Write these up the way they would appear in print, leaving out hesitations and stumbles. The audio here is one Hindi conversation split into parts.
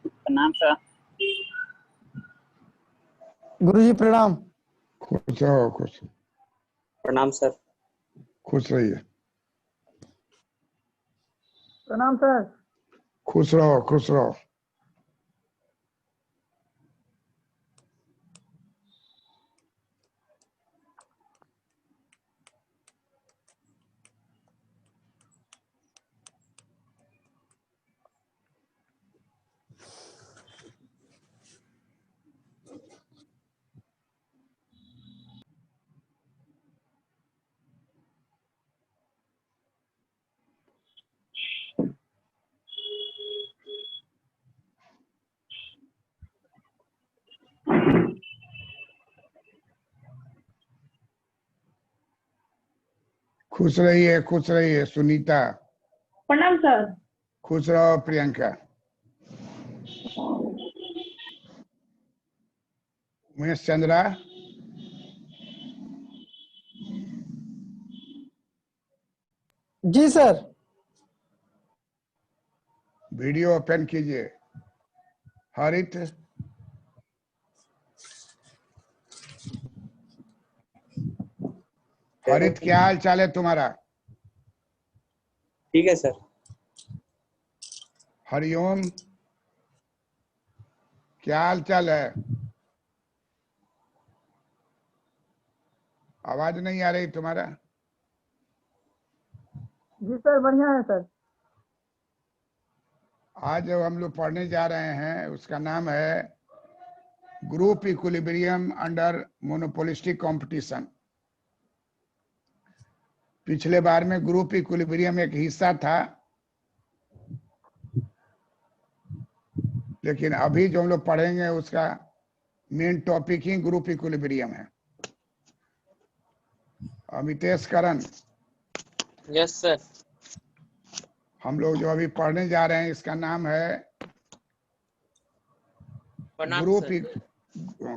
प्रणाम सर। गुरुजी प्रणाम। खुश रहो, खुश प्रणाम सर। खुश रहिए, प्रणाम सर। खुश रहो, खुश रहो। खुश रहिए सुनीता। प्रणाम सर। खुश रहो प्रियंका। उमेश चंद्रा, जी सर। वीडियो ओपन कीजिए। हरित, हरित क्या हाल चाल है तुम्हारा? ठीक है सर। हरिओम, क्या हाल चाल है? आवाज नहीं आ रही तुम्हारा। जी सर बढ़िया है सर। आज जो हम लोग पढ़ने जा रहे हैं उसका नाम है group equilibrium under monopolistic competition. पिछले बार में ग्रुप इक्विलिब्रियम एक हिस्सा था, लेकिन अभी जो हम लोग पढ़ेंगे उसका मेन टॉपिक ही ग्रुप इक्विलिब्रियम है। अमितेश करण, यस सर। हम लोग जो अभी पढ़ने जा रहे हैं इसका नाम है प्रणाम ग्रुप सर।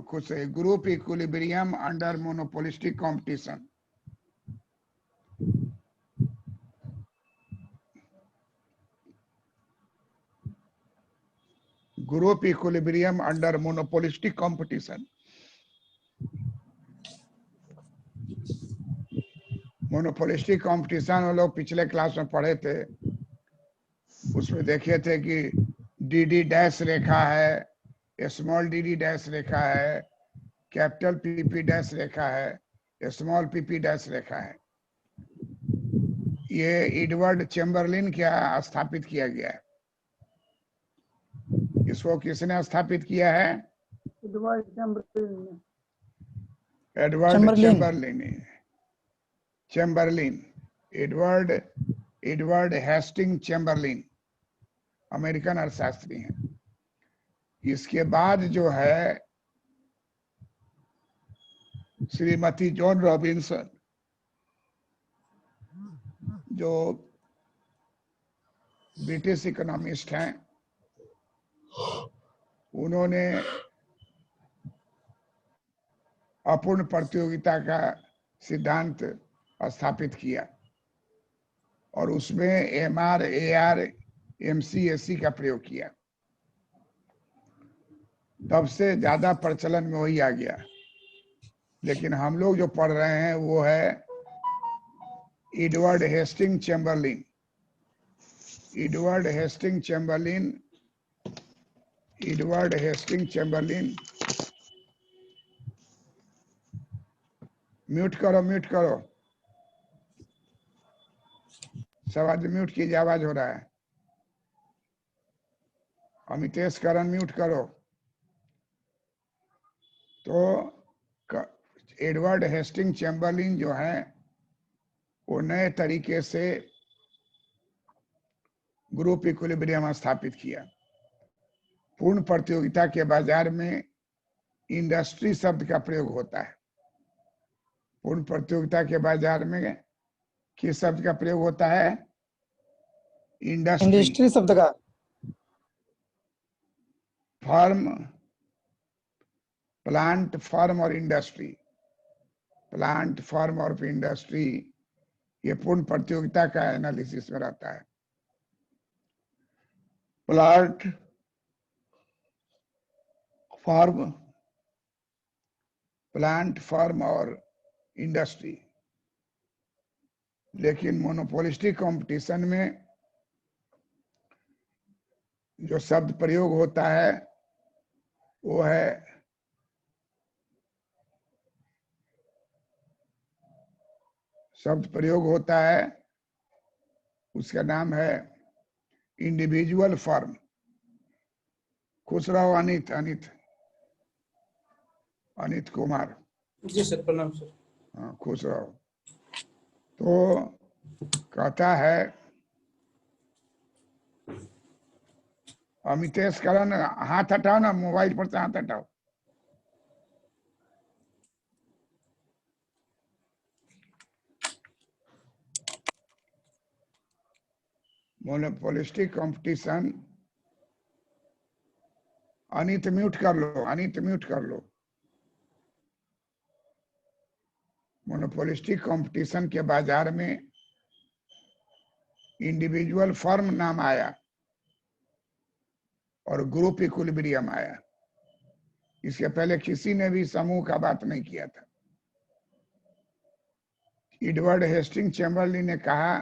कुछ group equilibrium under monopolistic competition. Group equilibrium under monopolistic competition. Monopolistic competition हम लोग पिछले क्लास में पढ़े थे। उसमें देखे थे कि डी डैश रेखा है, स्मॉल डी डैश रेखा है, कैपिटल पी डैश रेखा है, स्मॉल पी डैश रेखा है। ये एडवर्ड चैम्बरलिन क्या स्थापित किया गया है? इसको किसने स्थापित किया है? Edward Chamberlin, Edward Hasting Chamberlin American अर्थशास्त्री हैं। इसके बाद जो है श्रीमती जॉन रॉबिन्सन, जो ब्रिटिश इकोनॉमिस्ट हैं, उन्होंने अपूर्ण प्रतियोगिता का सिद्धांत स्थापित किया और उसमें MR, AR, MC, SC का प्रयोग किया। तब से ज्यादा प्रचलन में वही आ गया। लेकिन हम लोग जो पढ़ रहे हैं वो है Edward Hasting Chamberlin. Edward Hasting Chamberlin. Mute करो सब आदमी म्यूट कीजिए, आवाज हो रहा है। अमितेश करण म्यूट करो। तो एडवर्ड हेस्टिंग चैम्बरलिन जो है वो नए तरीके से ग्रुप इक्विलिब्रियम स्थापित किया। पूर्ण प्रतियोगिता के बाजार में इंडस्ट्री शब्द का प्रयोग होता है। पूर्ण प्रतियोगिता के बाजार में किस शब्द का प्रयोग होता है? इंडस्ट्री शब्द का। फर्म, प्लांट, फर्म और इंडस्ट्री। प्लांट, फर्म और इंडस्ट्री ये पूर्ण प्रतियोगिता का एनालिसिस में रहता है। प्लांट, फॉर्म, प्लांट, फर्म और इंडस्ट्री। लेकिन मोनोपोलिस्टिक कंपटीशन में जो शब्द प्रयोग होता है वो है उसका नाम है इंडिविजुअल फर्म। खुश रहो अनित कुमार। जी सर, प्रणाम सर। हाँ, खुश रहो। तो कहता है अमितेश करण, हाथ हटाओ ना, मोबाइल पर से हाथ हटाओ। मोनोपोलिस्टिक कंपटीशन, अनित म्यूट कर लो। मोनोपोलिस्टिक कंपटीशन के बाजार में इंडिविजुअल फर्म नाम आया और ग्रुप इक्विलिब्रियम आया। इसके पहले किसी ने भी समूह का बात नहीं किया था। एडवर्ड हेस्टिंग चैम्बरलिन ने कहा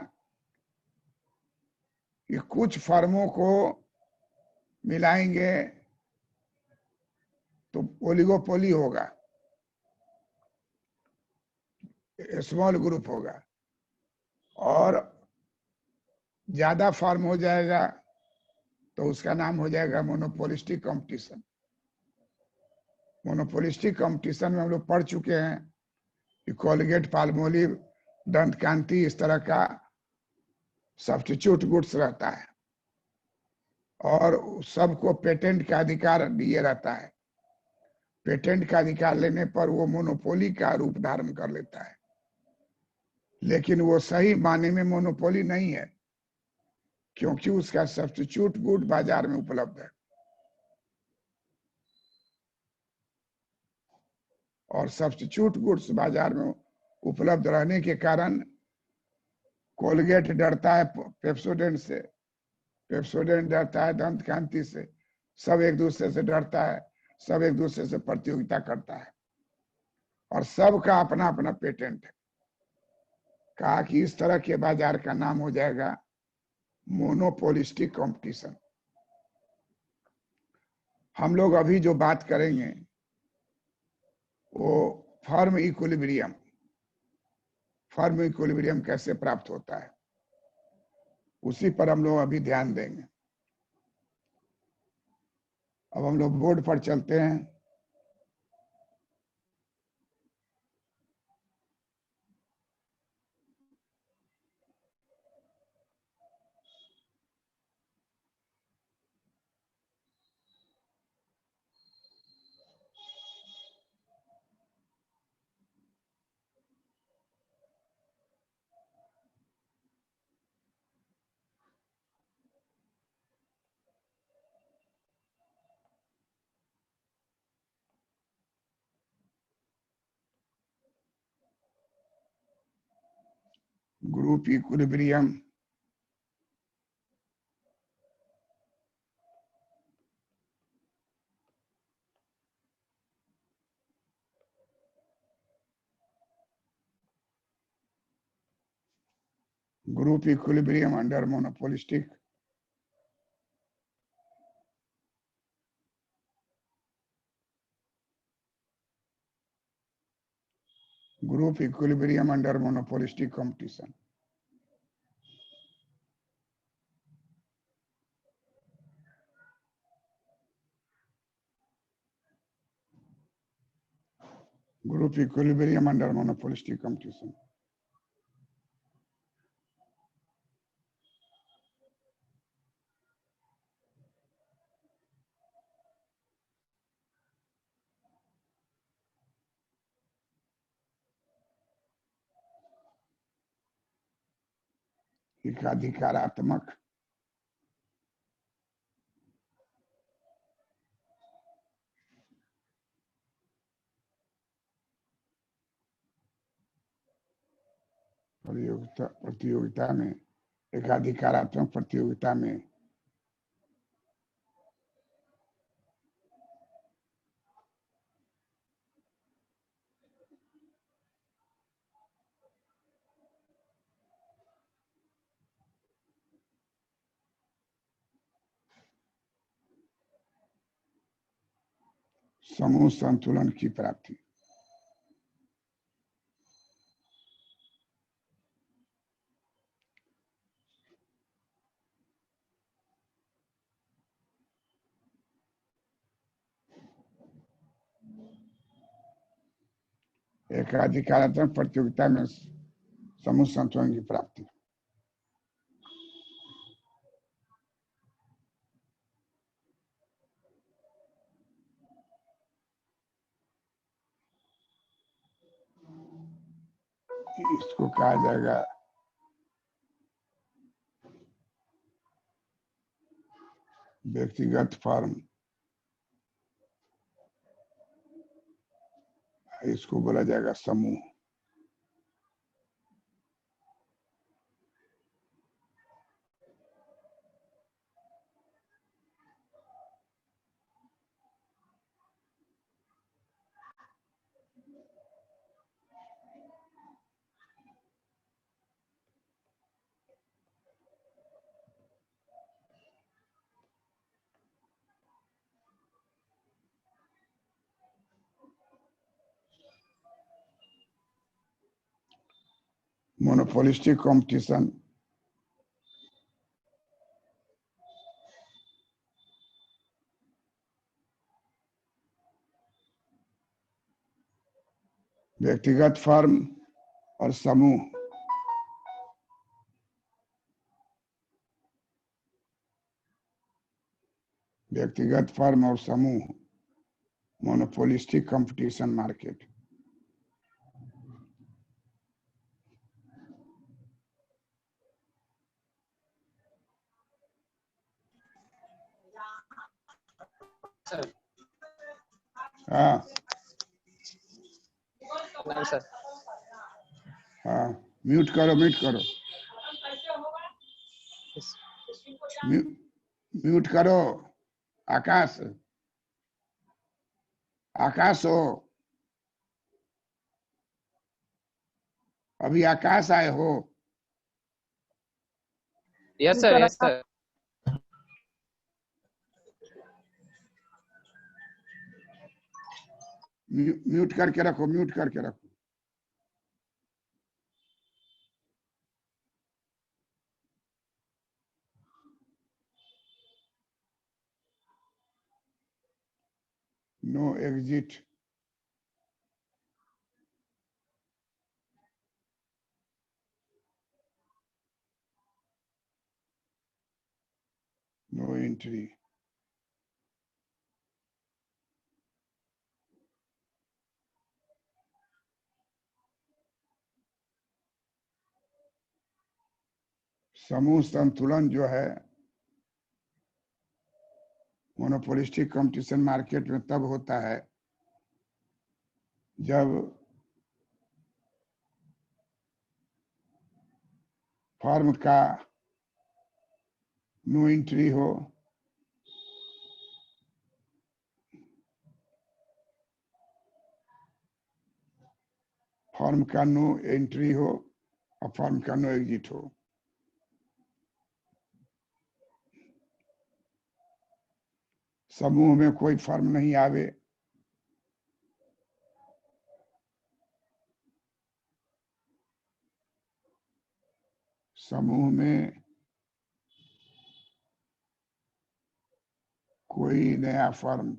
कि कुछ फर्मों को मिलाएंगे तो ओलिगोपोली होगा, स्मॉल ग्रुप होगा, और ज्यादा फर्म हो जाएगा तो उसका नाम हो जाएगा मोनोपोलिस्टिक कंपटीशन। मोनोपोलिस्टिक कंपटीशन में हम लोग पढ़ चुके हैं कि कोलगेट, पाल्मोलिव, दंत कांति, इस तरह का सब्स्टिट्यूट गुड्स रहता है और सबको पेटेंट का अधिकार दिए रहता है। पेटेंट का अधिकार लेने पर वो मोनोपोली का रूप धारण कर लेता है, लेकिन वो सही माने में मोनोपोली नहीं है, क्योंकि उसका सब्स्टिट्यूट गुड बाजार में उपलब्ध है। और सब्स्टिट्यूट गुड्स बाजार में उपलब्ध रहने के कारण कोलगेट डरता है पेप्सोडेंट से, पेप्सोडेंट डरता है दंत कांति से, सब एक दूसरे से डरता है, सब एक दूसरे से प्रतियोगिता करता है और सबका अपना अपना पेटेंट है। कहा कि इस तरह के बाजार का नाम हो जाएगा मोनोपोलिस्टिक कंपटीशन। हम लोग अभी जो बात करेंगे वो फर्म इक्विलिब्रियम कैसे प्राप्त होता है, उसी पर हम लोग अभी ध्यान देंगे। अब हम लोग बोर्ड पर चलते हैं। Group equilibrium under monopolistic competition. Group equilibrium under monopolistic competition. एकाधिकारात्मक प्रतियोगिता में, एकाधिकारात्मक प्रतियोगिता में समूह संतुलन की प्राप्ति। एकाधिकारात्मक प्रतियोगिता में समूह संतुलन की प्राप्ति। इसको कहा जाएगा व्यक्तिगत फर्म, इसको बोला जाएगा समूह। मोनोपोलिस्टिक कंपटीशन, व्यक्तिगत फर्म और समूह, व्यक्तिगत फर्म और समूह, मोनोपोलिस्टिक कंपटीशन मार्केट। सर हाँ प्रणाम सर। हाँ, म्यूट करो, म्यूट करो, म्यूट करो। आकाश, आकाश हो, अभी आकाश आए हो। Yes sir, yes sir. Mute करके रखो, म्यूट करके रखो। No exit, no entry. समूह संतुलन जो है मोनोपोलिस्टिक कंपटीशन मार्केट में तब होता है जब फर्म का नो एंट्री हो, फर्म का नो एंट्री हो और फर्म का नो एग्जिट हो। समूह में कोई फर्म नहीं आवे, समूह में कोई नया फर्म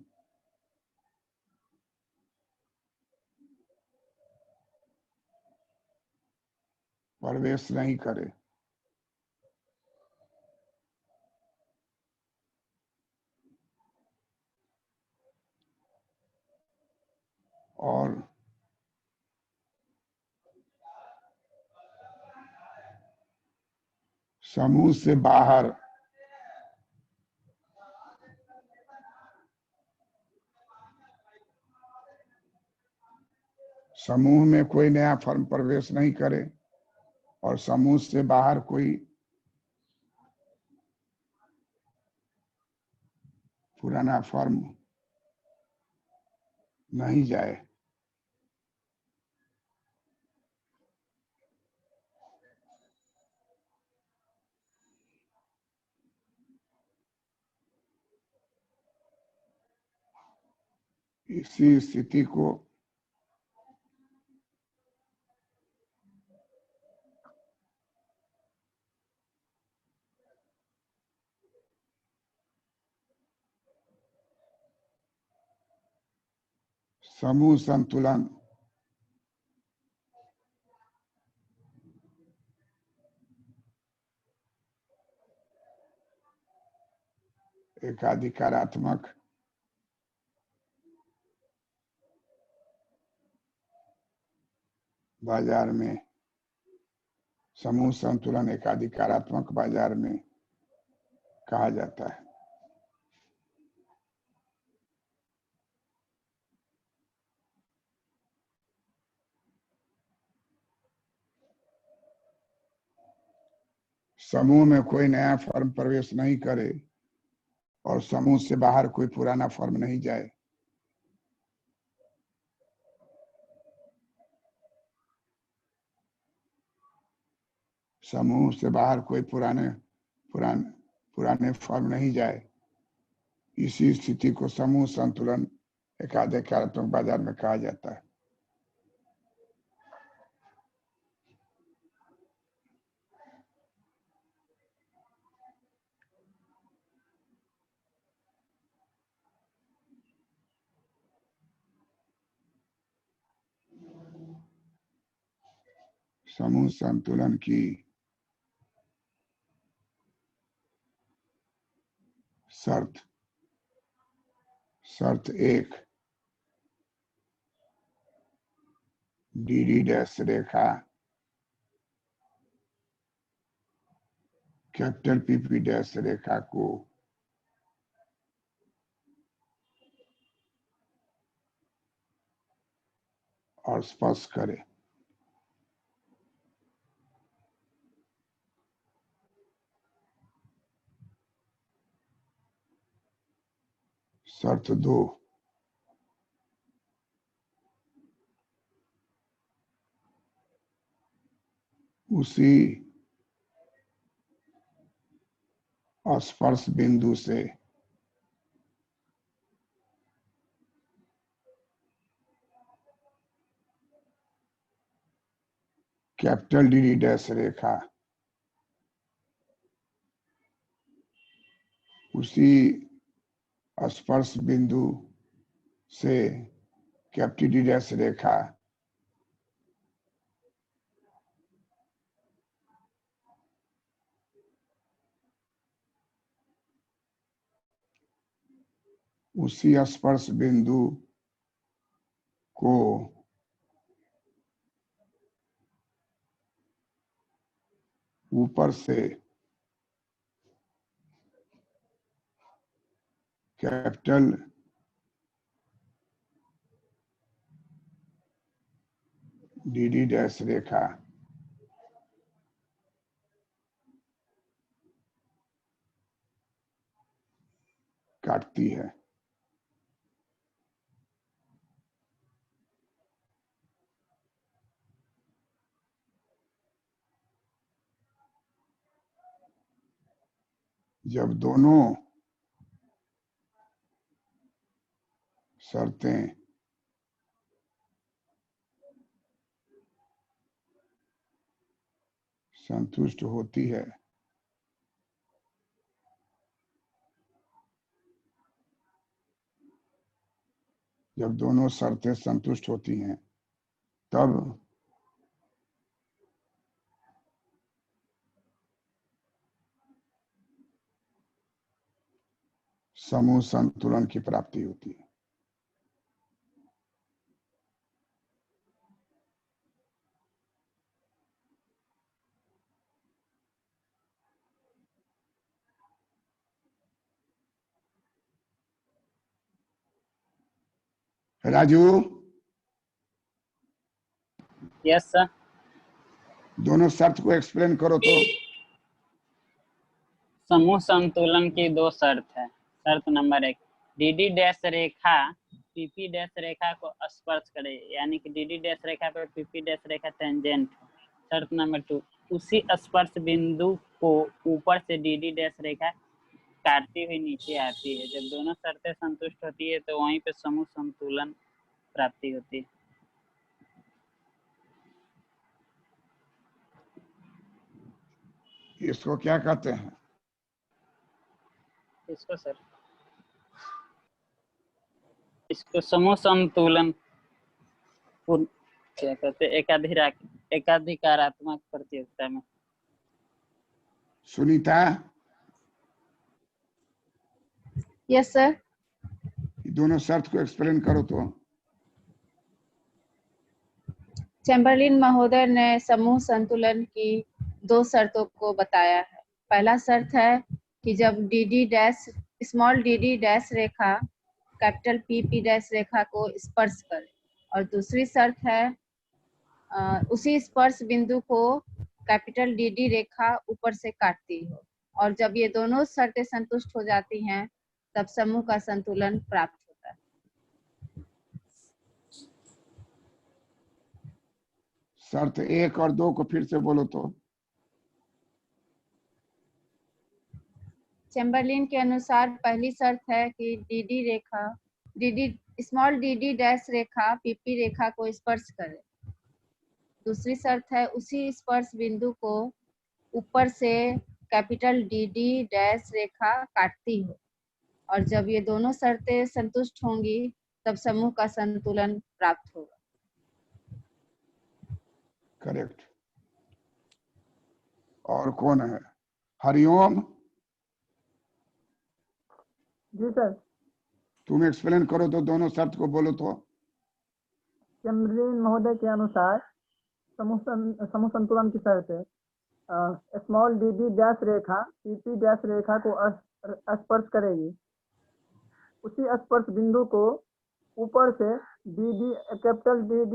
प्रवेश नहीं करे। और समूह से बाहर समूह में कोई नया फर्म प्रवेश नहीं करे और समूह से बाहर कोई पुराना फर्म नहीं जाए। इसी स्थिति को समूह संतुलन एकाधिकारात्मक बाजार में, समूह संतुलन एकाधिकारात्मक बाजार में कहा जाता है। समूह में कोई नया फर्म प्रवेश नहीं करे और समूह से बाहर कोई पुराना फर्म नहीं जाए। समूह से बाहर कोई पुराने फर्म नहीं जाए। इसी स्थिति को समूह संतुलन एकाधिकारात्मक बाजार में कहा जाता है। समूह संतुलन की शर्त एक, DD डैश रेखा कैपिटल PP डैश रेखा को और स्पर्श करे। शर्त दो, उसी स्पर्श बिंदु से कैपिटल DD डैश रेखा उसी स्पर्श बिंदु से कैपिटल D डैश रेखा उसी स्पर्श बिंदु को ऊपर से कैपिटल DD डैश रेखा काटती है। जब दोनों शर्तें संतुष्ट होती है जब दोनों शर्तें संतुष्ट होती हैं तब समूह संतुलन की प्राप्ति होती है। Raju, yes sir. दोनों शर्त को एक्सप्लेन करो तो। समूह संतुलन की दो शर्त है। शर्त नंबर 1, DD डैश रेखा PP डैश रेखा को स्पर्श करे, यानी कि DD डैश रेखा पर PP डैश रेखा टेंजेंट है। शर्त नंबर 2, उसी स्पर्श बिंदु को ऊपर से DD डैश रेखा काटती हुई नीचे आती है। जब दोनों शर्तें संतुष्ट होती है तो वहीं पे समूह संतुलन प्राप्ति होती है। इसको क्या कहते हैं? इसको सर, इसको समूह संतुलन क्या कहते हैं, एकाधिकारात्मक प्रतियोगिता में। Sunita, yes sir. दोनों शर्त को एक्सप्लेन करो तो। चैम्बरलिन महोदय ने समूह संतुलन की 2 शर्तों को बताया है। पहला शर्त है कि जब dd dash small dd dash रेखा कैपिटल pp डैश रेखा को स्पर्श करे, और दूसरी शर्त है उसी स्पर्श बिंदु को कैपिटल dd रेखा ऊपर से काटती हो, और जब ये दोनों शर्तें संतुष्ट हो जाती हैं तब समूह का संतुलन प्राप्त होता है। शर्त 1 और 2 को फिर से बोलो तो। चैम्बरलिन के अनुसार पहली शर्त है कि स्मॉल dd डैश रेखा पीपी रेखा को स्पर्श करे। दूसरी शर्त है उसी स्पर्श बिंदु को ऊपर से कैपिटल dd डैश रेखा काटती हो, और जब ये दोनों शर्तें संतुष्ट होंगी तब समूह का संतुलन प्राप्त होगा। करेक्ट। और कौन है? हरिओम, जी सर। तुम एक्सप्लेन करो तो, दोनों शर्त को बोलो तो। चैम्बरलिन महोदय के अनुसार समूह संतुलन की शर्त है स्मॉल dd डैश रेखा pp डैश रेखा को स्पर्श करेगी। उसी स्पर्श बिंदु को ऊपर से कैपिटल dd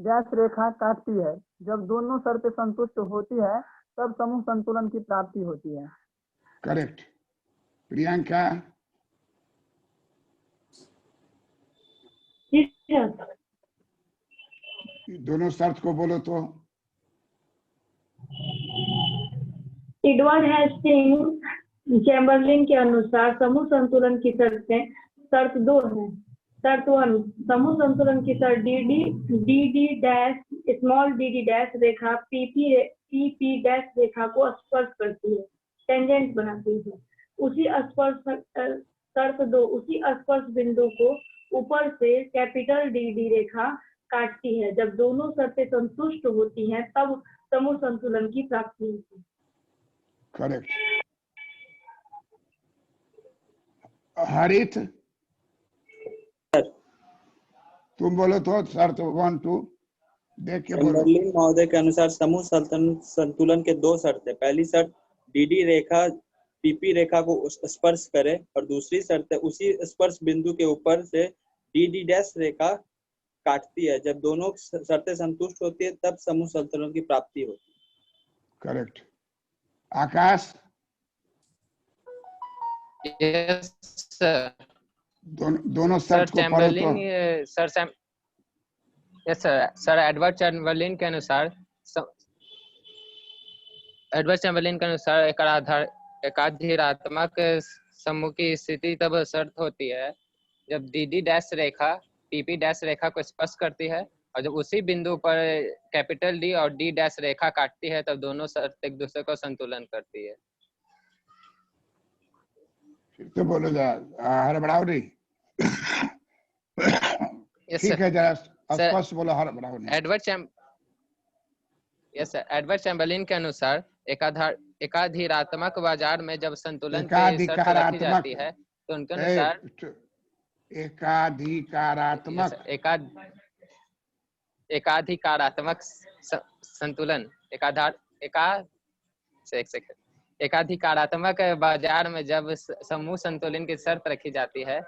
डैश रेखा काटती है। जब दोनों शर्तें संतुष्ट होती है तब समूह संतुलन की प्राप्ति होती है। करेक्ट। प्रियंका, जी सर। दोनों शर्त को बोलो तो। एडवर्ड हेस्टिंग चैम्बरलिन के अनुसार समूह संतुलन की शर्त 2 है। शर्त 1, समूह संतुलन की शर्त dd dash small dd dash रेखा pp डैश रेखा को स्पर्श करती है, टेंजेंट बनाती है। शर्त 2, उसी स्पर्श बिंदु को ऊपर से कैपिटल dd रेखा काटती है। जब दोनों शर्तें संतुष्ट होती हैं तब समूह संतुलन की प्राप्ति होती है। करेक्ट। हरित, तुम बोलो तो शर्त 1 2 देख के बोलो। चैम्बरलिन महोदय के अनुसार समूह संतुलन के 2 शर्तें। पहली शर्त dd रेखा पीपी रेखा को स्पर्श करे, और दूसरी शर्त है उसी स्पर्श बिंदु के ऊपर से dd डैश रेखा काटती है। जब दोनों शर्तें संतुष्ट होती है तब समूह संतुलन की प्राप्ति होती है। करेक्ट। आकाश, यस सर। दोनों सर शर्त को पढ़ो चैम्बरलिन तो। यस सर एडवर्ड चैम्बरलिन के अनुसार एकाधिरात्मक समूह की स्थिति तब शर्त होती है जब dd डैश रेखा pp डैश रेखा को स्पर्श करती है, और जब उसी बिंदु पर कैपिटल D और D डैश रेखा काटती है तब दोनों शर्त एक दूसरे को संतुलन करती है। फिर से बोलो जरा, हड़बड़ाओ नहीं। ठीक है, जरा स्पष्ट बोलो, हड़बड़ाओ नहीं। एडवर्ड चैम्बरलिन के अनुसार एकाधिरात्मक बाजार में जब संतुलन की शर्त रखी जाती है तो उनके अनुसार एकाधिकारात्मक संतुलन एकाधिकारात्मक बाजार में जब समूह संतुलन की शर्त रखी जाती है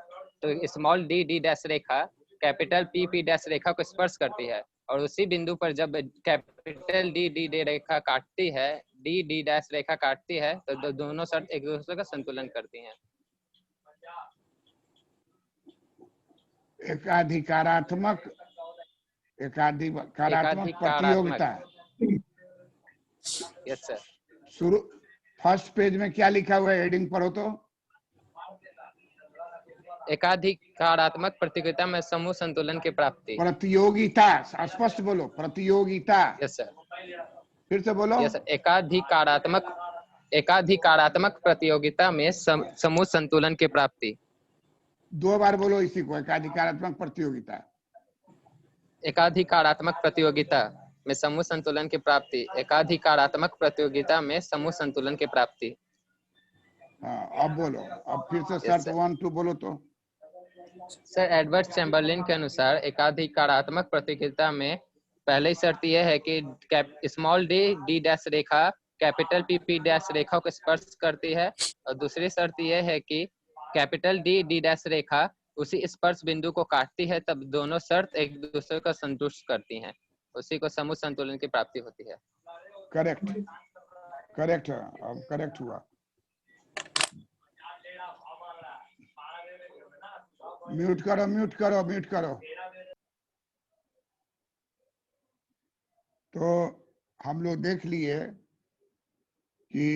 तो स्मॉल dd डैश रेखा कैपिटल pp डैश रेखा को स्पर्श करती है, और उसी बिंदु पर जब कैपिटल dd रेखा काटती है dd डैश रेखा काटती है तो दोनों शर्त एक दूसरे का संतुलन करती हैं। एकाधिकारात्मक प्रतियोगिता। Yes sir. शुरू फर्स्ट पेज में क्या लिखा हुआ है, हेडिंग पढ़ो तो। एकाधिकारात्मक प्रतियोगिता में समूह संतुलन की प्राप्ति। प्रतियोगिता, स्पष्ट बोलो, प्रतियोगिता। Yes sir. फिर से बोलो। Yes sir. एकाधिकारात्मक प्रतियोगिता में समूह संतुलन की प्राप्ति। 2 बार बोलो इसी को, एकाधिकारात्मक प्रतियोगिता। एकाधिकारात्मक प्रतियोगिता में समूह संतुलन की प्राप्ति। एकाधिकारात्मक प्रतियोगिता में समूह संतुलन की प्राप्ति। हाँ, अब बोलो, अब फिर से शर्त 1 2 बोलो तो। सर एडवर्ड चैम्बरलिन के अनुसार एकाधिकारात्मक प्रतियोगिता में पहली शर्त यह है कि स्मॉल डी डैश रेखा कैपिटल पी डैश रेखा को स्पर्श करती है, और दूसरी शर्त यह है कि कैपिटल डी डैश रेखा उसी स्पर्श बिंदु को काटती है, तब दोनों शर्त एक दूसरे को संतुष्ट करती हैं, उसी को समूह संतुलन की प्राप्ति होती है। करेक्ट, करेक्ट, अब करेक्ट हुआ। म्यूट करो, म्यूट करो, म्यूट करो। तो हम लोग देख लिए कि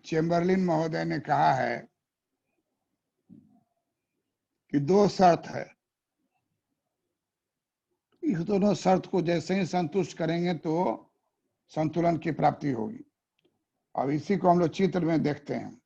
चैम्बरलिन महोदय ने कहा है कि 2 शर्त है, इस दोनों शर्त को जैसे ही संतुष्ट करेंगे तो संतुलन की प्राप्ति होगी। अब इसी को हम लोग चित्र में देखते हैं।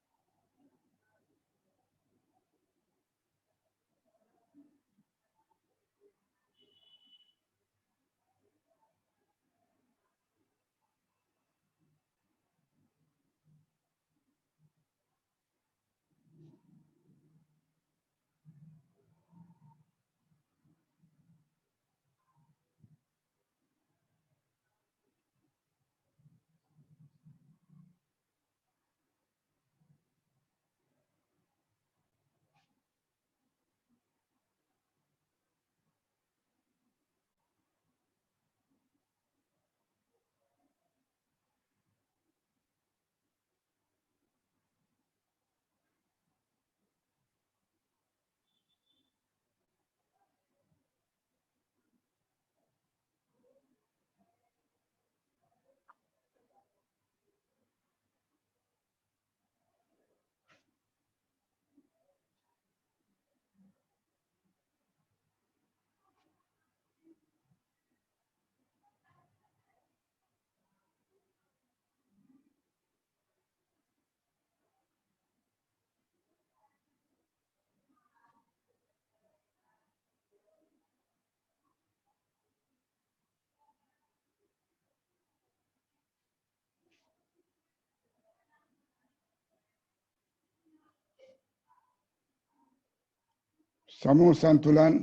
समूह संतुलन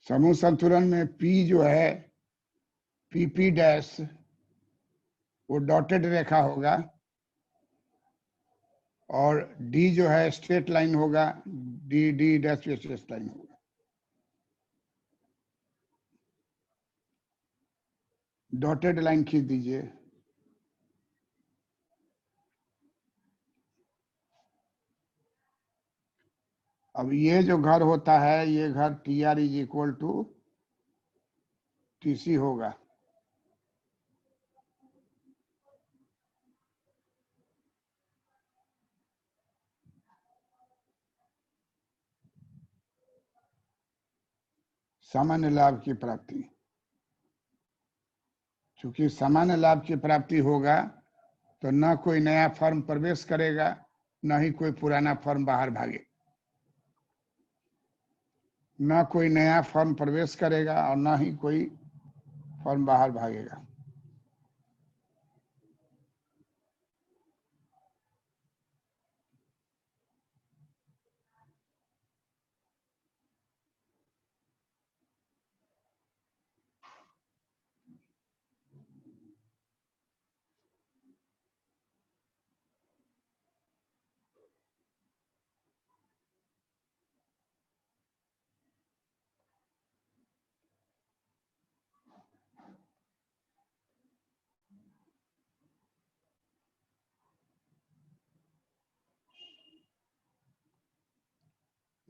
समूह संतुलन में P जो है PP डैश वो डॉटेड रेखा होगा, और D जो है स्ट्रेट लाइन होगा, D डैश स्ट्रेट लाइन होगा। डॉटेड लाइन खींच दीजिए। अब ये जो घर होता है, ये घर TR is equal to TC होगा। सामान्य लाभ की प्राप्ति। चूंकि सामान्य लाभ की प्राप्ति होगा तो न कोई नया फर्म प्रवेश करेगा, न ही कोई पुराना फर्म बाहर भागे। न कोई नया फर्म प्रवेश करेगा और न ही कोई फर्म बाहर भागेगा।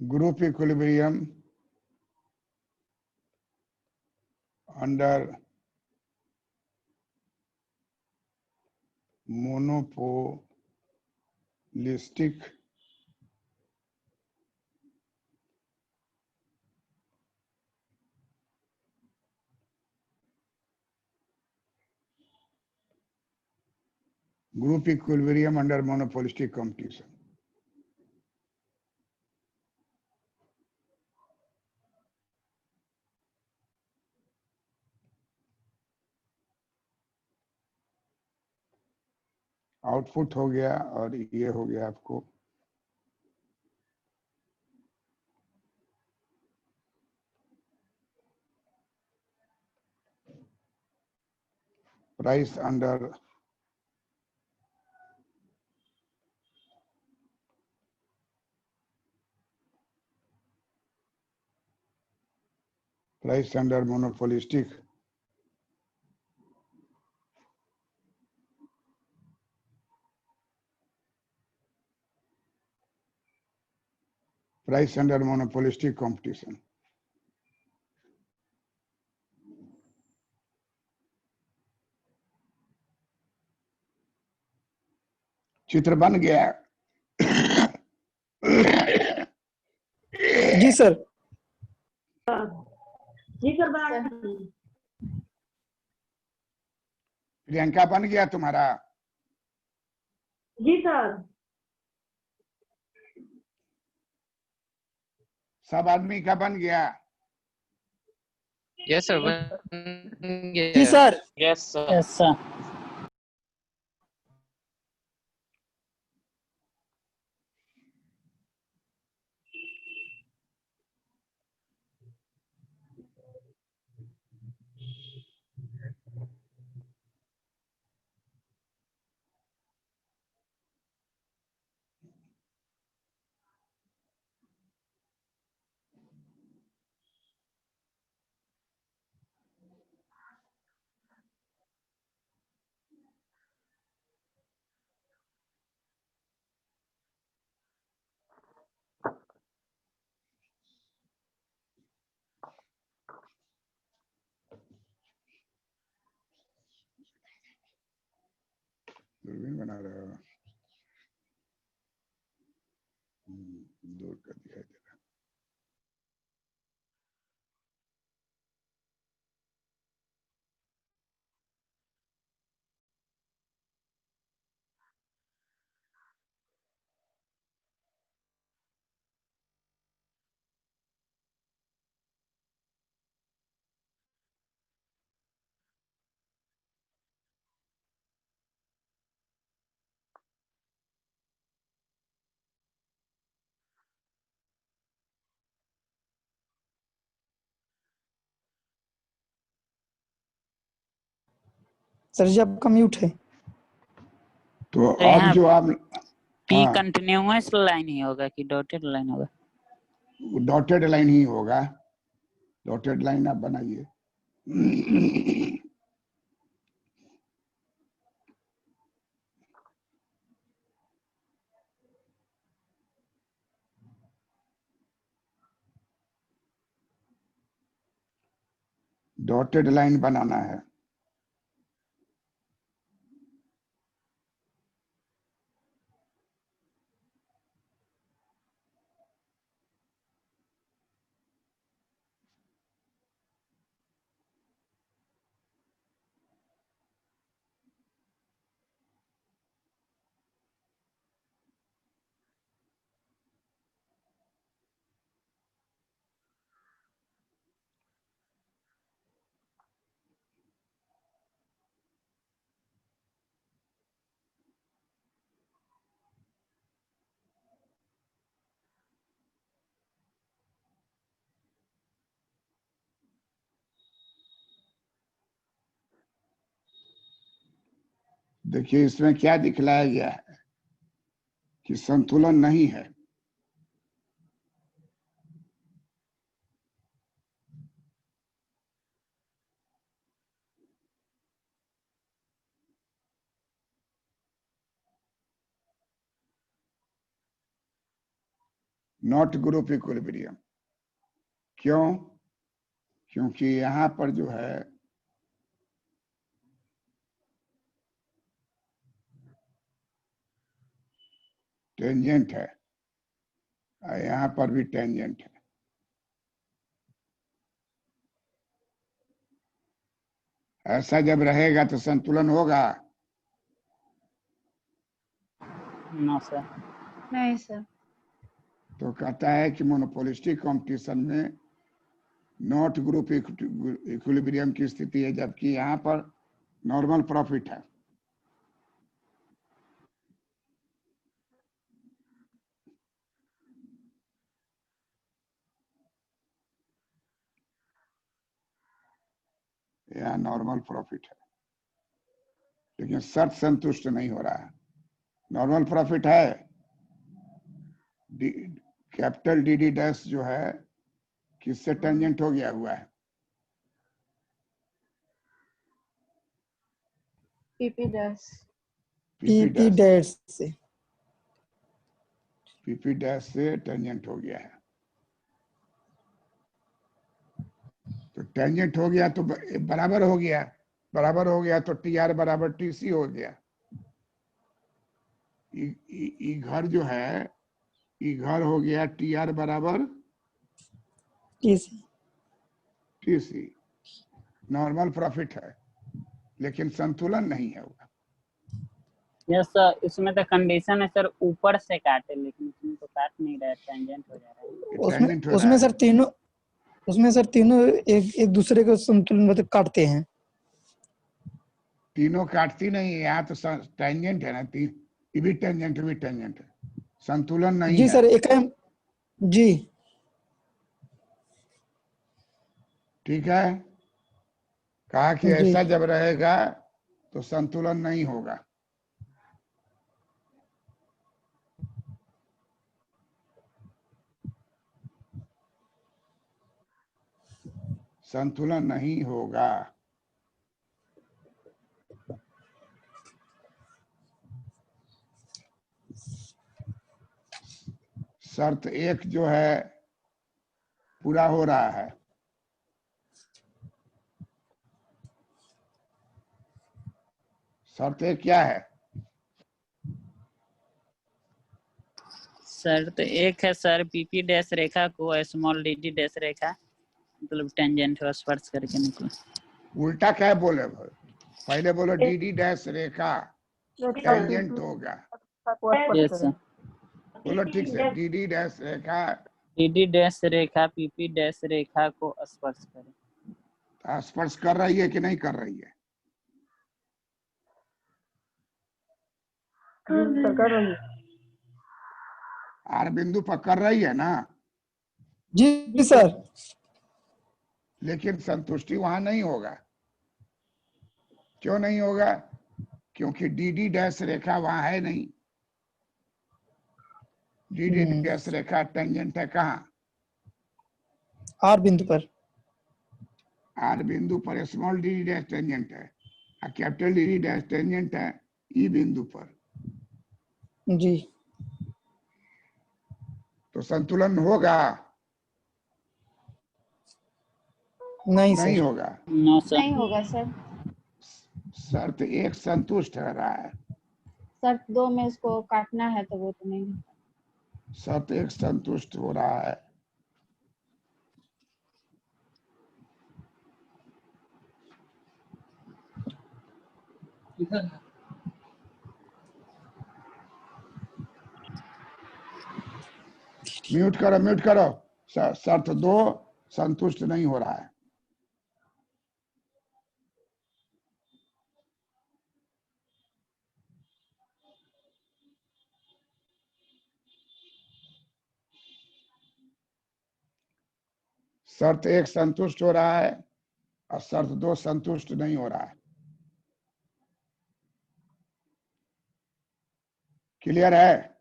group equilibrium under monopolistic competition. Output हो गया और ये हो गया आपको प्राइस अंडर monopolistic competition. चित्र बन गया। जी सर। जी सर बना। प्रियंका बन गया तुम्हारा? जी सर। सब आदमी का बन गया? यस सर जी सर। Yes sir. दूरबीन बना रहे हो? दूर का दिखाई दे रहा। सर जी आपका म्यूट है। तो तो अब यहाँ जो आप पी हाँ, कंटिन्यूअस लाइन ही होगा कि डॉटेड लाइन होगा? डॉटेड लाइन ही होगा। डॉटेड लाइन आप बनाइए। डॉटेड लाइन बनाना है। देखिए इसमें क्या दिखलाया गया है कि संतुलन नहीं है। Not group equilibrium. क्यों? क्योंकि यहाँ पर जो है टेंजेंट है और यहाँ पर भी टेंजेंट है। ऐसा जब रहेगा तो संतुलन होगा? No sir. नहीं सर। तो कहता है कि मोनोपोलिस्टिक कंपटीशन में नॉट ग्रुप इक्विलिब्रियम की स्थिति है, जबकि यहाँ पर नॉर्मल प्रॉफिट है। यहाँ नॉर्मल प्रॉफिट है, लेकिन शर्त संतुष्ट नहीं हो रहा है। नॉर्मल प्रॉफिट है, कैपिटल डी डी डैश जो है किससे टेंजेंट हो गया हुआ है? PP dash. पीपी डैश से। पीपी डैश से टेंजेंट हो गया है। तो टेंजेंट हो गया तो बराबर हो गया, बराबर हो गया तो टी आर बराबर टी सी हो गया। ई घर जो है, ई घर हो गया टी आर बराबर टी सी। नॉर्मल प्रॉफिट है लेकिन संतुलन नहीं है। यस सर, इसमें तो कंडीशन है सर ऊपर से काटे, लेकिन इसमें तो काट नहीं रहा है, टेंजेंट हो जा रहा है। उसमें सर तीनों, उसमें सर तीनों एक दूसरे को संतुलन मतलब काटते हैं। तीनों काटती नहीं है, यहाँ तो टेंजेंट है ना, ये भी टेंजेंट भी टेंजेंट है, संतुलन नहीं जी है। सर, एक है जी। ठीक है, कहा कि जी। ऐसा जब रहेगा तो संतुलन नहीं होगा। संतुलन नहीं होगा। शर्त एक जो है पूरा हो रहा है। शर्त एक क्या है? शर्त एक है सर, पीपी डैश रेखा को स्मॉल डी डी डैश रेखा मतलब टेंजेंट हो स्पर्श करके निकले। उल्टा क्या बोले? पहले बोलो डी डी डैश रेखा टेंजेंट होगा। Yes sir. बोलो ठीक से, डी डी डैश रेखा डी डी डैश रेखा पीपी डैश रेखा को स्पर्श करे। स्पर्श कर रही है कि नहीं कर रही है? कर रही है। आर बिंदु पर कर रही है ना? जी सर। लेकिन संतुष्टि वहां नहीं होगा। क्यों नहीं होगा? क्योंकि डी डी डैश रेखा वहां है नहीं। डी डी डैश रेखा टेंजेंट है कहाँ? आर बिंदु पर। आर बिंदु पर small D D dash tangent है और capital D D dash tangent है ई बिंदु पर। जी। तो संतुलन होगा? नहीं होगा। No sir. नहीं होगा सर। शर्त एक संतुष्ट हो रहा है, शर्त 2 में इसको काटना है तो वो तो नहीं। शर्त एक संतुष्ट हो रहा है। म्यूट करो, म्यूट करो। शर्त 2 संतुष्ट नहीं हो रहा है। शर्त 1 संतुष्ट हो रहा है और शर्त 2 संतुष्ट नहीं हो रहा है। क्लियर है?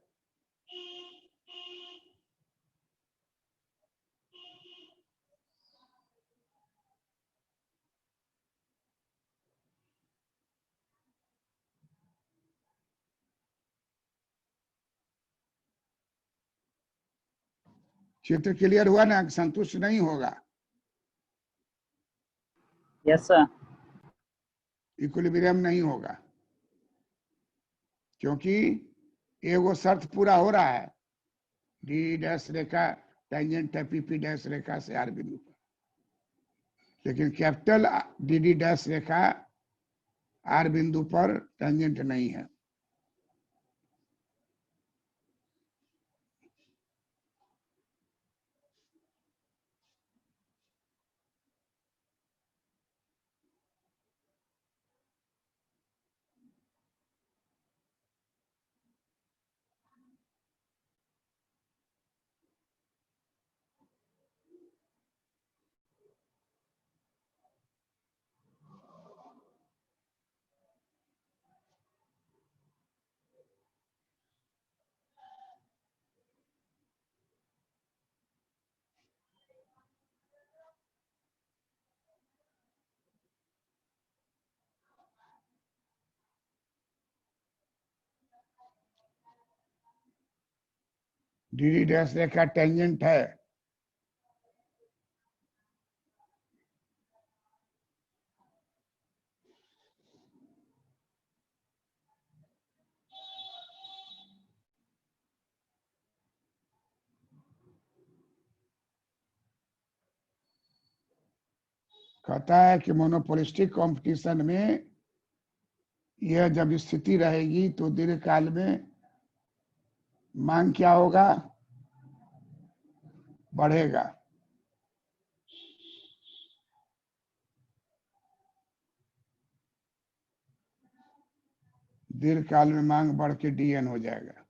चित्र क्लियर हुआ ना? संतुष्ट नहीं होगा, यस सर। इक्विलिब्रियम नहीं होगा, क्योंकि एगो शर्त पूरा हो रहा है, डी डैश रेखा टेंजेंट है पीपी डैश रेखा से आर बिंदु पर, लेकिन कैपिटल डी डी डैश रेखा आर बिंदु पर टेंजेंट नहीं है। डी डी डैश रेखा टेंजेंट है, कहता है कि मोनोपोलिस्टिक कंपटीशन में यह जब स्थिति रहेगी तो दीर्घकाल में मांग क्या होगा? बढ़ेगा। दीर्घकाल में मांग बढ़ के डीएन हो जाएगा।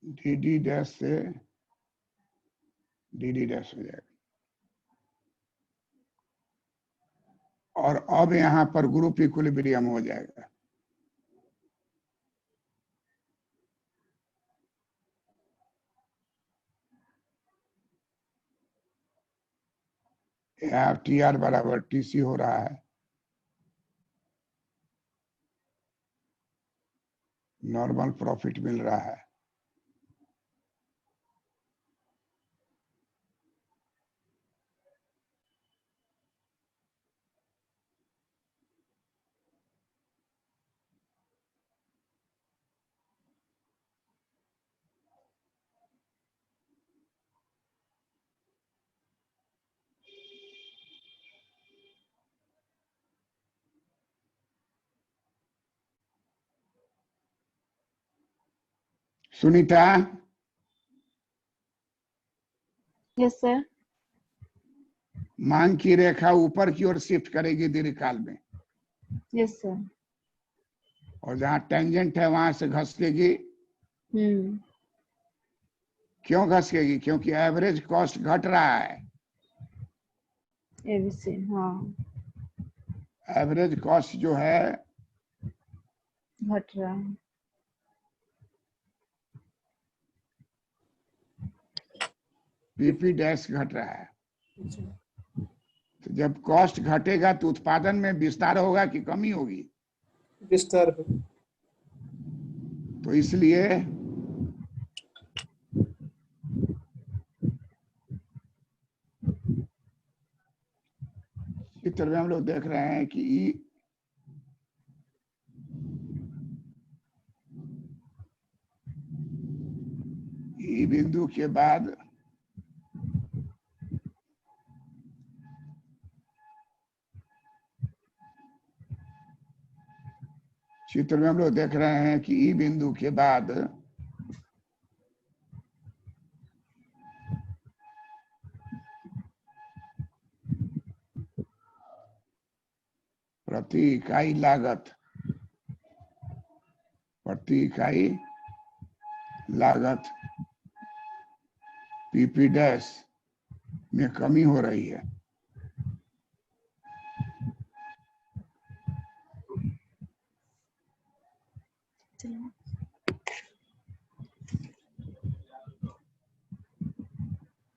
डी डी डैश से डी डी डैश हो जाएगा। और अब यहां पर ग्रुप इक्विलिब्रियम हो जाएगा। यहाँ टी आर बराबर टी सी हो रहा है, नॉर्मल प्रॉफिट मिल रहा है। Sunita, yes sir. मांग की रेखा ऊपर की ओर शिफ्ट करेगी दीर्घकाल में, यस सर। और जहां टेंजेंट है वहां से घसकेगी। क्यों घसकेगी? क्योंकि एवरेज कॉस्ट घट रहा है। एबीसी, हाँ, एवरेज कॉस्ट जो है घट रहा है। पीपी डैश घट रहा है। तो जब कॉस्ट घटेगा तो उत्पादन में विस्तार होगा कि कमी होगी? विस्तार। तो इसलिए चित्र में हम लोग देख रहे हैं कि ई बिंदु के बाद चित्र में हम लोग देख रहे हैं कि ई बिंदु के बाद प्रति इकाई लागत पीपी डैश में कमी हो रही है।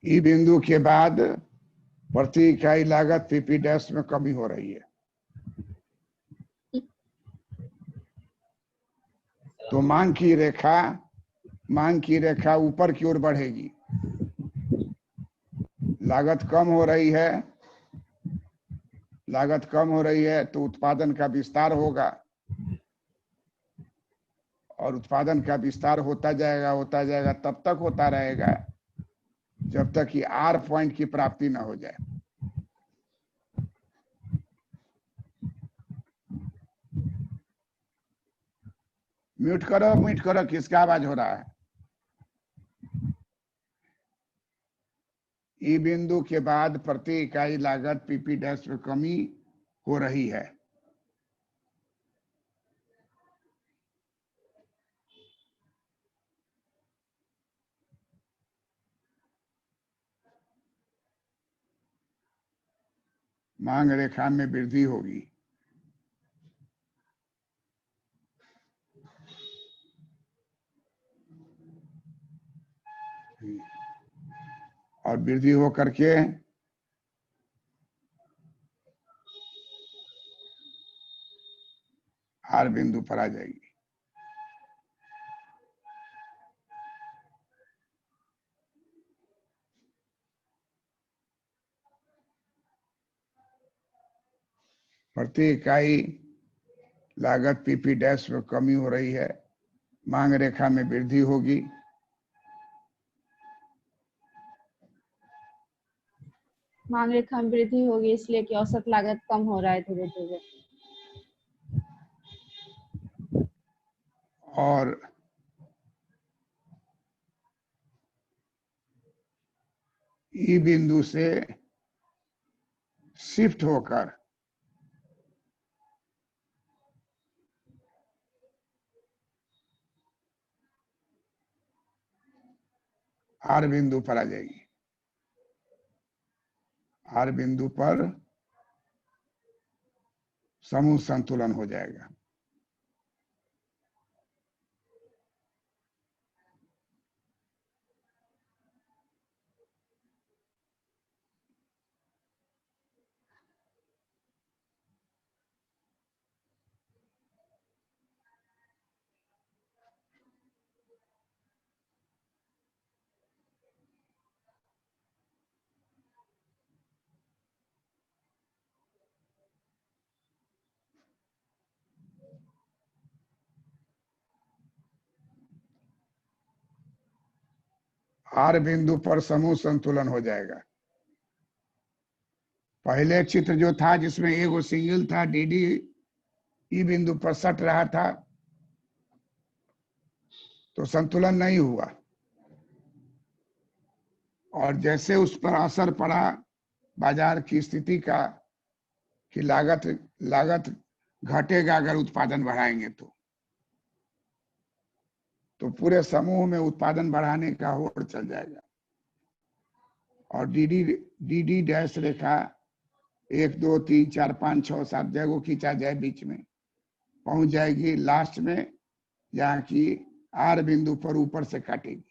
ई बिंदु के बाद प्रति इकाई लागत पीपी डैश में कमी हो रही है। तो मांग की रेखा ऊपर की ओर बढ़ेगी। लागत कम हो रही है तो उत्पादन का विस्तार होगा, और उत्पादन का विस्तार होता जाएगा तब तक होता रहेगा जब तक कि आर पॉइंट की प्राप्ति न हो जाए। म्यूट करो, किसका आवाज हो रहा है? ई बिंदु के बाद प्रति इकाई लागत पीपी डैश में कमी हो रही है। मांग रेखा में वृद्धि होगी। और वृद्धि हो करके आर बिंदु पर आ जाएगी। प्रति इकाई लागत पीपी डैश में कमी हो रही है, मांग रेखा में वृद्धि होगी। मांग रेखा में वृद्धि होगी इसलिए कि औसत लागत कम हो रहा है धीरे धीरे। और ई बिंदु से शिफ्ट होकर आर बिंदु पर आ जाएगी। आर बिंदु पर समूह संतुलन हो जाएगा। आर बिंदु पर समूह संतुलन हो जाएगा। पहले चित्र जो था जिसमें एगो सिंगल था, डीडी ई बिंदु पर सट रहा था तो संतुलन नहीं हुआ, और जैसे उस पर असर पड़ा बाजार की स्थिति का कि लागत घटेगा अगर उत्पादन बढ़ाएंगे तो पूरे समूह में उत्पादन बढ़ाने का होड़ चल जाएगा। और डीडी डैश रेखा 1 2 3 4 5 6 7 जगह खींचा जाए, बीच में पहुंच जाएगी लास्ट में, जहाँ की आर बिंदु पर ऊपर से काटेगी।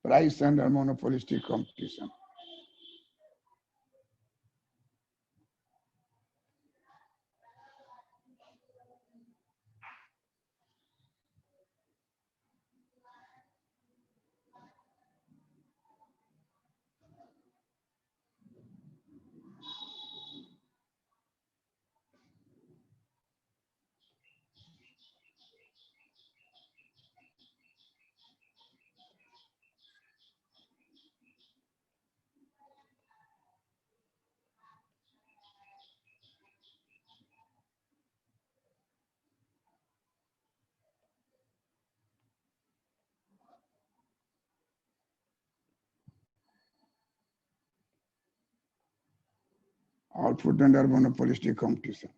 Price under monopolistic competition. output under monopolistic competition.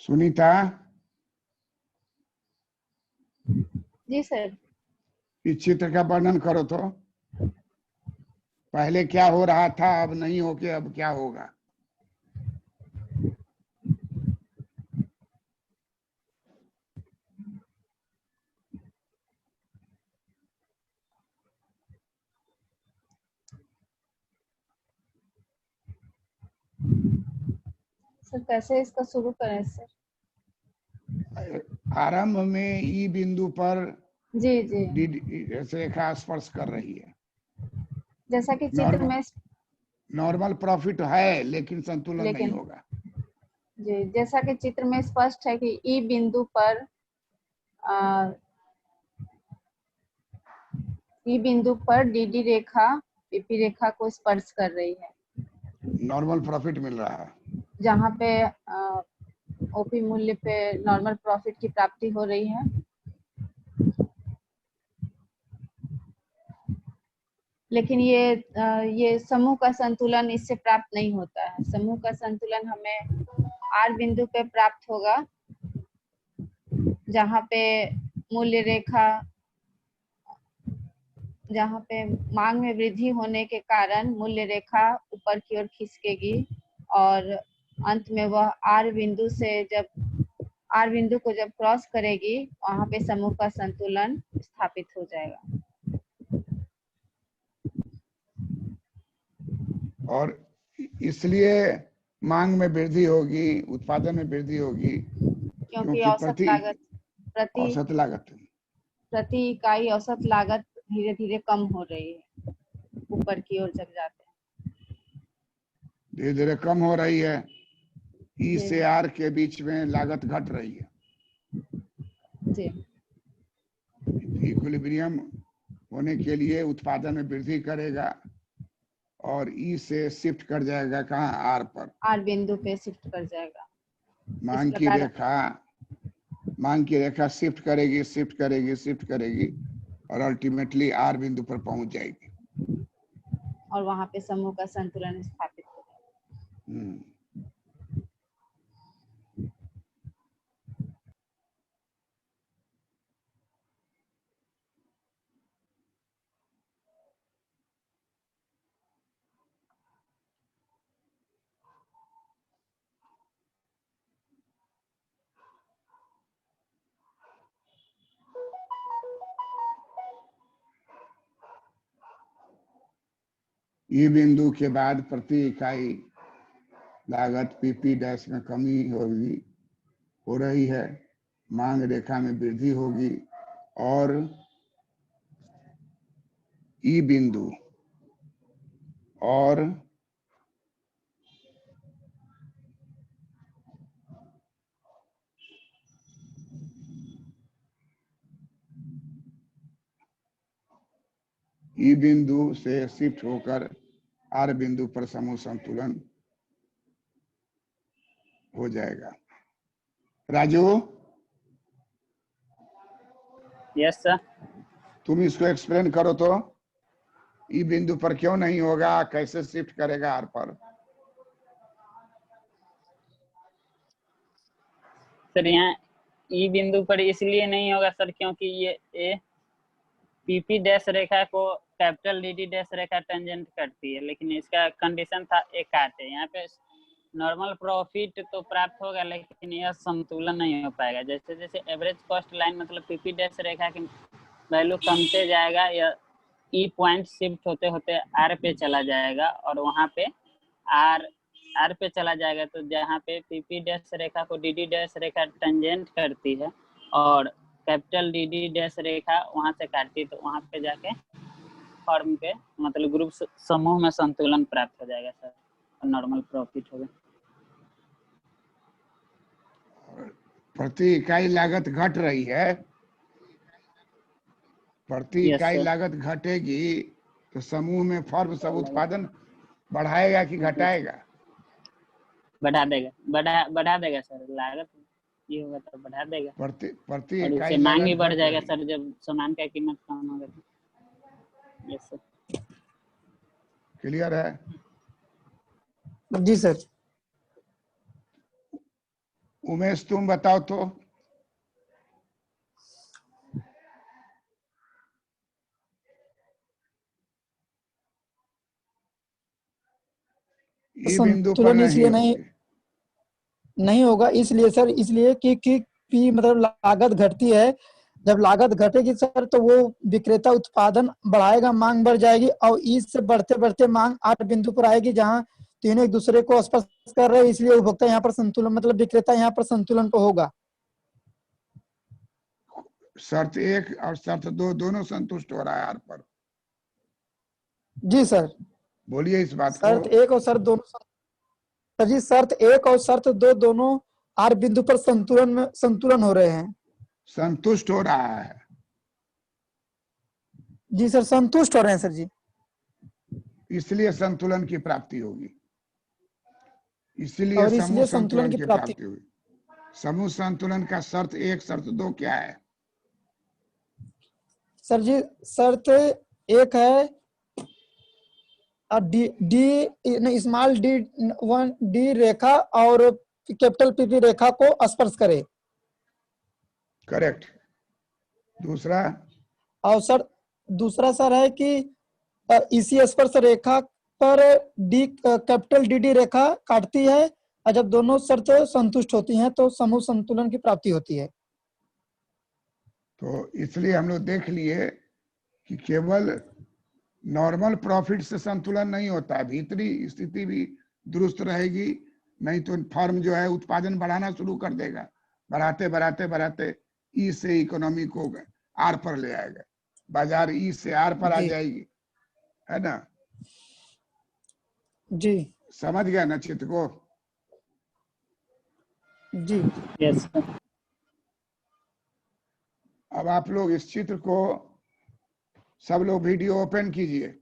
Sunita, जी सर। इस चित्र का वर्णन करो तो। पहले क्या हो रहा था, अब नहीं हो के अब क्या होगा? सर कैसे इसका शुरू करें सर? आरंभ में ई बिंदु पर जी जी, रेखा स्पर्श कर रही है। जैसा कि चित्र में नॉर्मल प्रॉफिट है लेकिन संतुलन नहीं होगा। जी, जैसा कि चित्र में स्पष्ट है कि ई बिंदु पर डीडी रेखा पीपी रेखा को स्पर्श कर रही है। नॉर्मल प्रॉफिट मिल रहा है, जहाँ पे ओपी मूल्य पे नॉर्मल प्रॉफिट की प्राप्ति हो रही है। लेकिन ये समूह का संतुलन इससे प्राप्त नहीं होता है। समूह का संतुलन हमें आर बिंदु पे प्राप्त होगा, जहाँ पे मूल्य रेखा, जहाँ पे मांग में वृद्धि होने के कारण मूल्य रेखा ऊपर की ओर खिसकेगी और अंत में वह आर बिंदु को जब क्रॉस करेगी, वहाँ पे समूह का संतुलन स्थापित हो जाएगा। और इसलिए मांग में वृद्धि होगी, उत्पादन में वृद्धि होगी, क्योंकि औसत लागत प्रति इकाई औसत लागत धीरे धीरे कम हो रही है ऊपर की ओर जब जाते हैं। धीरे धीरे कम हो रही है। ई से आर के बीच में लागत घट रही है जी। इक्विलिब्रियम होने के लिए उत्पादन में वृद्धि करेगा और ई से शिफ्ट कर जाएगा कहाँ? आर पर। आर बिंदु पे शिफ्ट कर जाएगा। मांग की रेखा शिफ्ट करेगी और अल्टीमेटली आर बिंदु पर पहुंच जाएगी और वहां पे समूह का संतुलन स्थापित हो जाएगा। ई बिंदु के बाद प्रति इकाई लागत पीपी डैश में कमी हो रही है, मांग रेखा में वृद्धि होगी और ई बिंदु और ई बिंदु से शिफ्ट होकर आर बिंदु पर समूह संतुलन हो जाएगा। Raju, yes sir. तुम इसको एक्सप्लेन करो तो। ई बिंदु पर क्यों नहीं होगा, कैसे शिफ्ट करेगा आर पर? सर यहाँ ई बिंदु पर इसलिए नहीं होगा सर क्योंकि ये पीपी डैश रेखा को कैपिटल डीडी डैश रेखा टेंजेंट करती है, लेकिन इसका कंडीशन था एक काटे। यहाँ पे नॉर्मल प्रॉफिट तो प्राप्त होगा, लेकिन यह संतुलन नहीं हो पाएगा। जैसे जैसे एवरेज कॉस्ट लाइन मतलब पीपी डैश रेखा की वैल्यू कमते जाएगा, या ई पॉइंट शिफ्ट होते होते आर पे चला जाएगा, और वहाँ पे आर पे चला जाएगा। तो जहाँ पे पीपी डैश रेखा को डीडी डैश रेखा टेंजेंट करती है और कैपिटल डीडी डैश रेखा वहाँ से काटती है, तो वहाँ पे जाके फर्म पे मतलब ग्रुप समूह में संतुलन प्राप्त हो जाएगा सर, और नॉर्मल प्रॉफिट होगा। प्रति इकाई लागत घट रही है, प्रति इकाई लागत घटेगी तो समूह में फर्म सब उत्पादन बढ़ाएगा कि घटाएगा? बढ़ा देगा, बढ़ा देगा सर। लागत ये होगा तो बढ़ा देगा, प्रति और इकाई उससे मांग भी लागत बढ़ घट जाएगा रही। सर, जब सामान का कीमत कम होगा तो। Yes sir. क्लियर है? जी सर। उमेश तुम बताओ तो। ई बिंदु पर संतुलन इसलिए नहीं होगा, इसलिए सर, इसलिए कि पी मतलब लागत घटती है। जब लागत घटेगी सर तो वो विक्रेता उत्पादन बढ़ाएगा, मांग बढ़ जाएगी, और ई से बढ़ते बढ़ते मांग आर बिंदु पर आएगी जहां तीनों एक दूसरे को स्पर्श कर रहे हैं। इसलिए उपभोक्ता यहाँ पर संतुलन मतलब विक्रेता यहाँ पर संतुलन पर होगा। शर्त 1 और शर्त 2 दोनों संतुष्ट हो रहा है आर पर? जी सर। बोलिए इस बात को। शर्त 1 और शर्त दोनों सर जी, शर्त 1 और शर्त 2 दोनों आर बिंदु पर संतुलन हो रहे हैं। संतुष्ट हो रहा है? जी सर, संतुष्ट हो रहे हैं सर जी। इसलिए संतुलन की प्राप्ति होगी, इसलिए समूह संतुलन की प्राप्ति हुई। समूह संतुलन का शर्त 1 शर्त 2 क्या है सर जी? शर्त 1 है स्मॉल डी रेखा और कैपिटल पीपी रेखा को स्पर्श करे। करेक्ट। दूसरा? और सर दूसरा सर है कि इसी स्पर्श रेखा पर कैपिटल डीडी रेखा काटती है, और जब दोनों शर्त संतुष्ट होती हैं तो समूह संतुलन की प्राप्ति होती है। तो इसलिए हम लोग देख लिए कि केवल नॉर्मल प्रॉफिट से संतुलन नहीं होता है, भीतरी स्थिति भी दुरुस्त रहेगी, नहीं तो फर्म जो है उत्पादन बढ़ाना शुरू कर देगा, बढ़ाते बढ़ाते बढ़ाते ई से इकोनॉमी को आर पर ले आएगा, बाजार ई से आर पर आ जाएगी, है ना? जी समझ गया ना चित्र को? जी यस। अब आप लोग इस चित्र को सब लोग वीडियो ओपन कीजिए।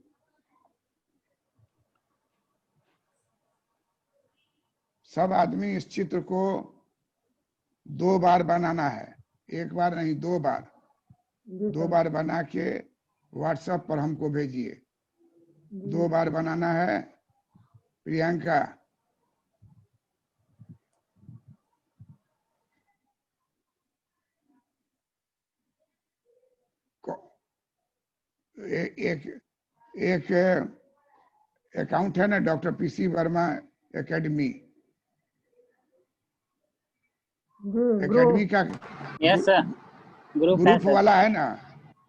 सब आदमी इस चित्र को 2 बार बनाना है, 1 बार नहीं 2 बार। 2 बार बना के व्हाट्सएप पर हमको भेजिए। 2 बार बनाना है। प्रियंका, एक अकाउंट है ना doctor PC Verma academy, academy का यस सर, ग्रुप वाला है ना?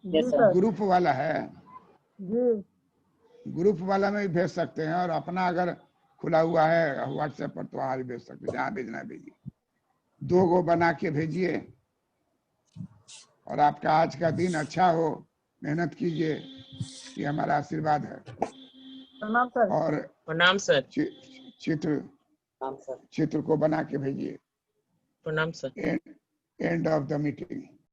Yes sir. ग्रुप वाला है, जी ग्रुप वाला में भी भेज सकते हैं, और अपना अगर खुला हुआ है व्हाट्सएप पर तो वहां भी भेज सकते हैं, जहां भेजना है भेजिए। 2 गो बना के भेजिए, और आपका आज का दिन अच्छा हो, मेहनत कीजिए, ये हमारा आशीर्वाद है। प्रणाम सर। और प्रणाम सर। चित्र को बना के भेजिए। प्रणाम sir. End of the meeting.